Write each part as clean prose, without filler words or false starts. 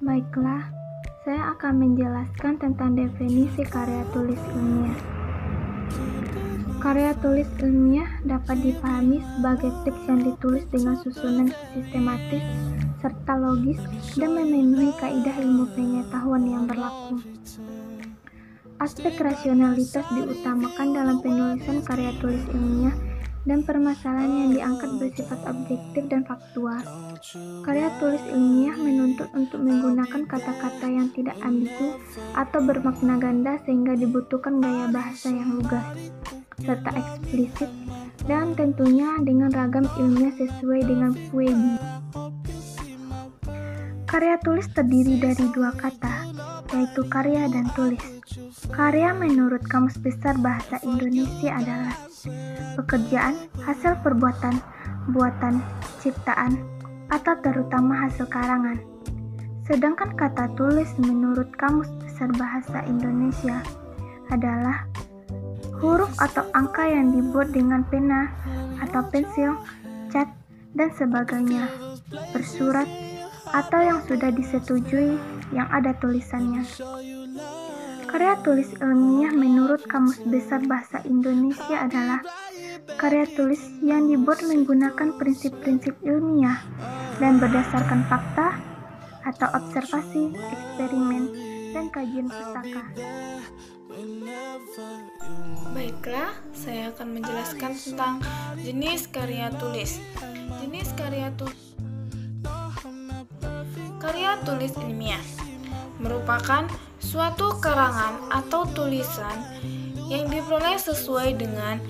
Baiklah, saya akan menjelaskan tentang definisi karya tulis ilmiah. Karya tulis ilmiah dapat dipahami sebagai teks yang ditulis dengan susunan sistematis serta logis dan memenuhi kaidah ilmu pengetahuan yang berlaku. Aspek rasionalitas diutamakan dalam penulisan karya tulis ilmiah dan permasalahan yang diangkat bersifat objektif dan faktual. Karya tulis ilmiah menuntut untuk menggunakan kata-kata yang tidak ambigu atau bermakna ganda sehingga dibutuhkan gaya bahasa yang lugas, serta eksplisit, dan tentunya dengan ragam ilmiah sesuai dengan puegi. Karya tulis terdiri dari dua kata, yaitu karya dan tulis. Karya menurut Kamus Besar Bahasa Indonesia adalah pekerjaan, hasil perbuatan, buatan, ciptaan, atau terutama hasil karangan. Sedangkan kata tulis menurut Kamus Besar Bahasa Indonesia adalah huruf atau angka yang dibuat dengan pena atau pensil, cat, dan sebagainya, bersurat, atau yang sudah disetujui yang ada tulisannya. Karya tulis ilmiah menurut Kamus Besar Bahasa Indonesia adalah karya tulis yang dibuat menggunakan prinsip-prinsip ilmiah dan berdasarkan fakta atau observasi, eksperimen, dan kajian pustaka. Baiklah, saya akan menjelaskan tentang jenis karya tulis. Jenis karya tulis ilmiah merupakan suatu karangan atau tulisan yang diperoleh sesuai dengan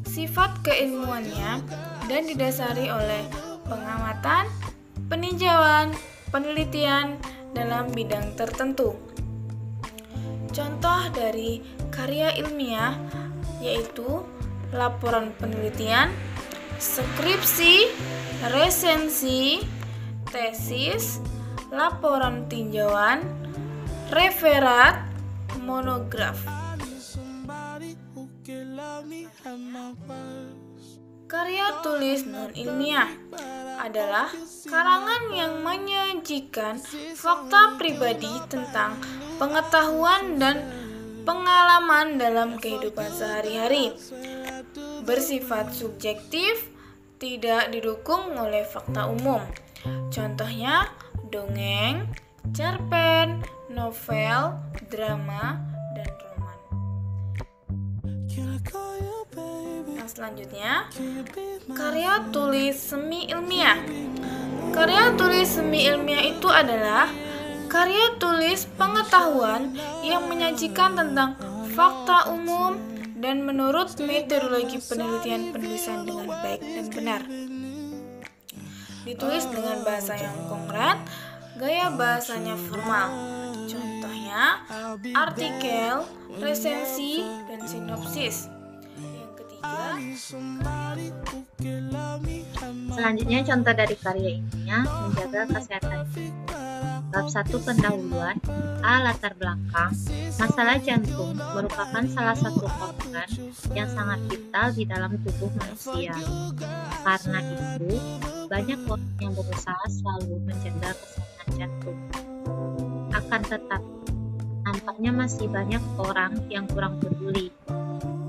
sifat keilmuannya dan didasari oleh pengamatan, peninjauan, penelitian dalam bidang tertentu. Contoh dari karya ilmiah yaitu laporan penelitian, skripsi, resensi, tesis, laporan tinjauan, referat, monograf. Karya tulis non-ilmiah adalah karangan yang menyajikan fakta pribadi tentang pengetahuan dan pengalaman dalam kehidupan sehari-hari, bersifat subjektif, tidak didukung oleh fakta umum. Contohnya dongeng, cerpen, novel, drama, dan roman. Yang selanjutnya, karya tulis semi ilmiah. Karya tulis semi ilmiah itu adalah karya tulis pengetahuan yang menyajikan tentang fakta umum dan menurut metodologi penelitian penulisan dengan baik dan benar. Ditulis dengan bahasa yang konkret, gaya bahasanya formal. Contohnya artikel, resensi, dan sinopsis. Yang ketiga, selanjutnya contoh dari karya ilmiah menjaga kesehatan jantung. Bab 1 pendahuluan. A. Latar belakang. Masalah jantung merupakan salah satu organ yang sangat vital di dalam tubuh manusia. Karena itu, banyak orang yang berusaha selalu menjaga kesehatan jantung. Akan tetapi, nampaknya masih banyak orang yang kurang peduli.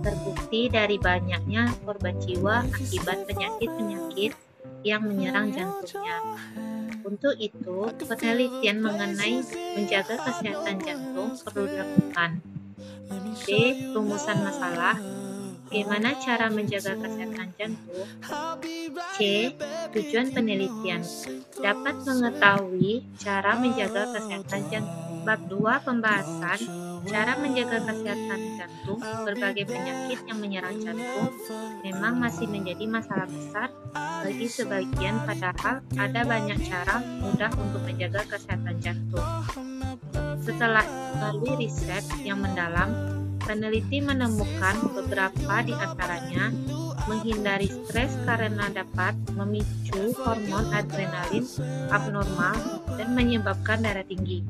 Terbukti dari banyaknya korban jiwa akibat penyakit-penyakit yang menyerang jantungnya. Untuk itu, penelitian mengenai menjaga kesehatan jantung perlu dilakukan. B. Rumusan masalah. Bagaimana cara menjaga kesehatan jantung? C. Tujuan penelitian. Dapat mengetahui cara menjaga kesehatan jantung. Bab 2 pembahasan. Cara menjaga kesehatan jantung. Berbagai penyakit yang menyerang jantung memang masih menjadi masalah besar bagi sebagian, padahal ada banyak cara mudah untuk menjaga kesehatan jantung. Setelah melalui riset yang mendalam, peneliti menemukan beberapa di antaranya menghindari stres karena dapat memicu hormon adrenalin abnormal dan menyebabkan darah tinggi.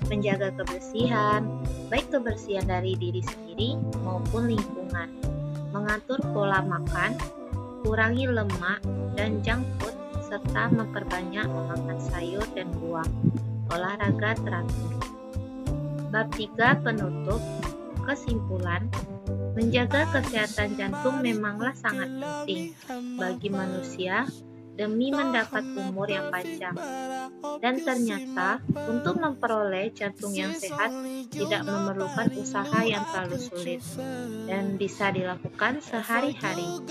Menjaga kebersihan, baik kebersihan dari diri sendiri maupun lingkungan. Mengatur pola makan, kurangi lemak dan junk food, serta memperbanyak memakan sayur dan buah. olahraga teratur. Bab 3 penutup. Kesimpulan, menjaga kesehatan jantung memanglah sangat penting bagi manusia demi mendapat umur yang panjang. Dan ternyata, untuk memperoleh jantung yang sehat tidak memerlukan usaha yang terlalu sulit dan bisa dilakukan sehari-hari.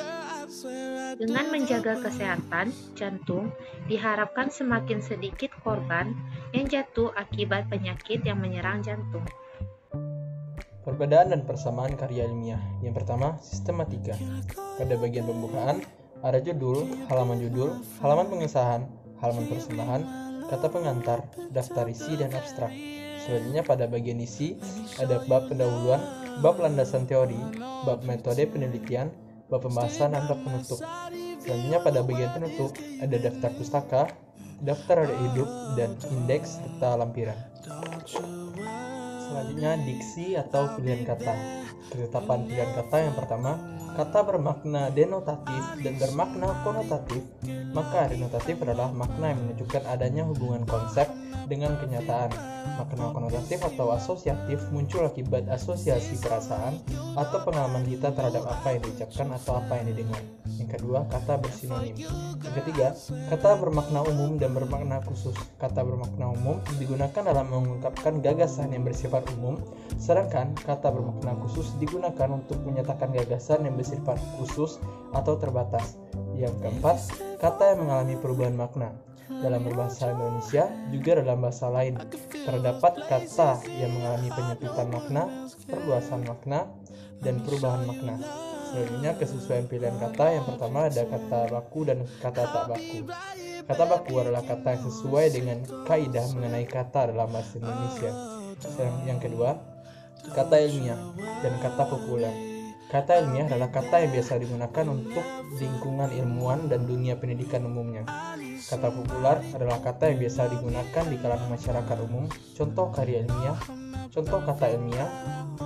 Dengan menjaga kesehatan jantung, diharapkan semakin sedikit korban yang jatuh akibat penyakit yang menyerang jantung. Perbedaan dan persamaan karya ilmiah. Yang pertama, sistematika. Pada bagian pembukaan, ada judul, halaman pengesahan, halaman persembahan, kata pengantar, daftar isi, dan abstrak. Selanjutnya pada bagian isi, ada bab pendahuluan, bab landasan teori, bab metode penelitian, bab pembahasan, dan bab penutup. Selanjutnya pada bagian penutup, ada daftar pustaka, daftar adat hidup, dan indeks serta lampiran. Selanjutnya diksi atau pilihan kata. Ketetapan pilihan kata yang pertama, kata bermakna denotatif dan bermakna konotatif. Maka denotatif adalah makna yang menunjukkan adanya hubungan konsep dengan kenyataan. Makna konotatif atau asosiatif muncul akibat asosiasi perasaan atau pengalaman kita terhadap apa yang diucapkan atau apa yang didengar. Yang kedua, kata bersinonim. Yang ketiga, kata bermakna umum dan bermakna khusus. Kata bermakna umum digunakan dalam mengungkapkan gagasan yang bersifat umum, sedangkan kata bermakna khusus digunakan untuk menyatakan gagasan yang bersifat khusus atau terbatas. Yang keempat, kata yang mengalami perubahan makna. Dalam berbahasa Indonesia, juga dalam bahasa lain, terdapat kata yang mengalami penyempitan makna, perluasan makna, dan perubahan makna. Selanjutnya kesesuaian pilihan kata. Yang pertama ada kata baku dan kata tak baku. Kata baku adalah kata yang sesuai dengan kaidah mengenai kata dalam bahasa Indonesia. Yang kedua, kata ilmiah dan kata populer. Kata ilmiah adalah kata yang biasa digunakan untuk lingkungan ilmuwan dan dunia pendidikan umumnya. Kata populer adalah kata yang biasa digunakan di kalangan masyarakat umum. Contoh karya ilmiah, contoh kata ilmiah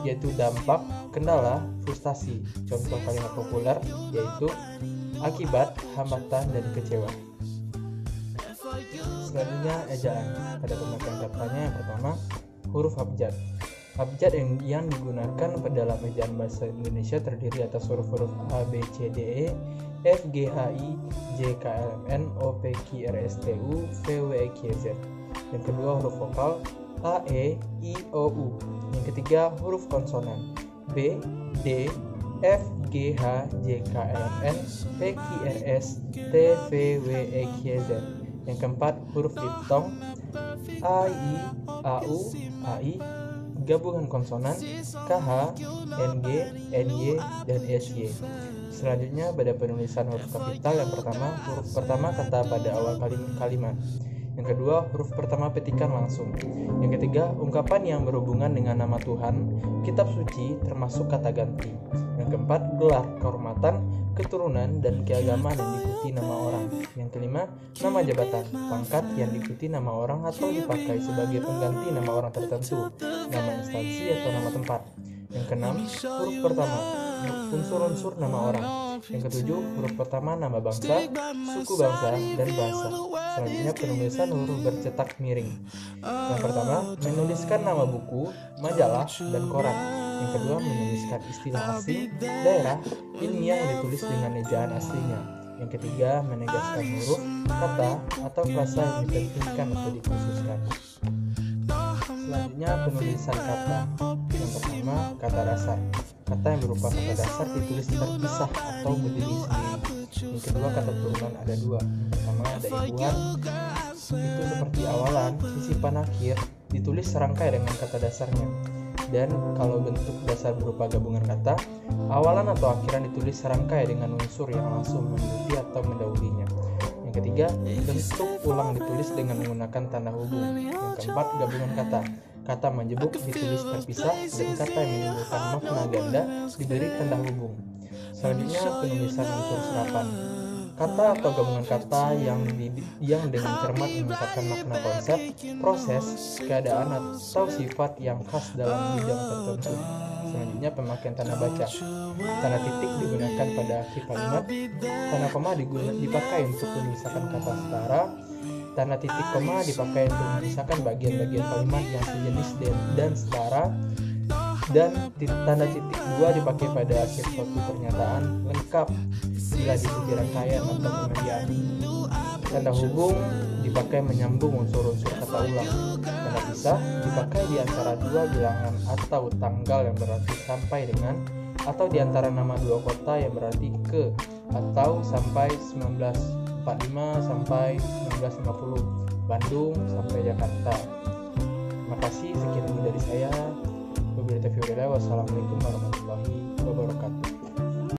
yaitu dampak, kendala, frustasi. Contoh kalimat populer yaitu akibat, hambatan, dan kecewa. Selanjutnya ejaan. Pada pemakaian katanya yang pertama, huruf abjad. Abjad yang digunakan dalam ejaan bahasa Indonesia terdiri atas huruf-huruf A, B, C, D, E, F, G, H, I, J, K, L, M, N, O, P, Q, R, S, T, U, V, W, X, Y, Z. Yang kedua huruf vokal A, E, I, O, U. Yang ketiga huruf konsonan B, D, F, G, H, J, K, L, M, N, P, Q, R, S, T, V, W, X, Y, Z. Yang keempat huruf diftong A, I, A, U, A, I. Gabungan konsonan KH, NG, NY, dan SY. Selanjutnya pada penulisan huruf kapital. Yang pertama, huruf pertama kata pada awal kalimat. Yang kedua, huruf pertama petikan langsung. Yang ketiga, ungkapan yang berhubungan dengan nama Tuhan, kitab suci, termasuk kata ganti. Yang keempat, gelar, kehormatan, keturunan, dan keagamaan yang diikuti nama orang. Yang kelima, nama jabatan, pangkat yang diikuti nama orang atau dipakai sebagai pengganti nama orang tertentu, nama instansi atau nama tempat. Yang keenam, huruf pertama, unsur-unsur nama orang. Yang ketujuh, huruf pertama nama bangsa, suku bangsa, dan bahasa. Selanjutnya penulisan huruf bercetak miring. Yang pertama, menuliskan nama buku, majalah, dan koran. Yang kedua, menuliskan istilah asing, daerah, ilmiah yang ditulis dengan ejaan aslinya. Yang ketiga, menegaskan huruf, kata, atau frasa yang dipentingkan atau dikhususkan. Selanjutnya penulisan kata. Yang pertama, kata dasar. Kata yang berupa kata dasar ditulis terpisah atau berdiri sendiri. Yang kedua, kata turunan ada dua. Yang pertama ada imbuhan, itu seperti awalan, sisipan akhir, ditulis serangkai dengan kata dasarnya. Dan kalau bentuk dasar berupa gabungan kata, awalan atau akhiran ditulis serangkai dengan unsur yang langsung mengikuti atau mendahulunya. Yang ketiga, bentuk ulang ditulis dengan menggunakan tanda hubung. Yang keempat, gabungan kata. Kata menjebuk ditulis terpisah dan kata yang menimbulkan makna ganda diberi tanda hubung. Selanjutnya, penulisan unsur serapan. Kata atau gabungan kata yang dengan cermat mengungkapkan makna konsep, proses, keadaan atau sifat yang khas dalam bidang tertentu. Selanjutnya pemakaian tanda baca. Tanda titik digunakan pada akhir kalimat. Tanda koma dipakai untuk memisahkan kata setara. Tanda titik koma dipakai untuk memisahkan bagian-bagian kalimat yang sejenis dan setara, dan tanda titik dua dipakai pada akhir suatu pernyataan lengkap bila diikuti rangkaian atau pengertian. Tanda hubung dipakai menyambung unsur-unsur kata ulang. Tanda pisah dipakai di antara dua bilangan atau tanggal yang berarti sampai dengan, atau di antara nama dua kota yang berarti ke atau sampai 1945 sampai 1950, Bandung sampai Jakarta. Terima kasih, sekian dulu dari saya. Wassalamualaikum warahmatullahi wabarakatuh.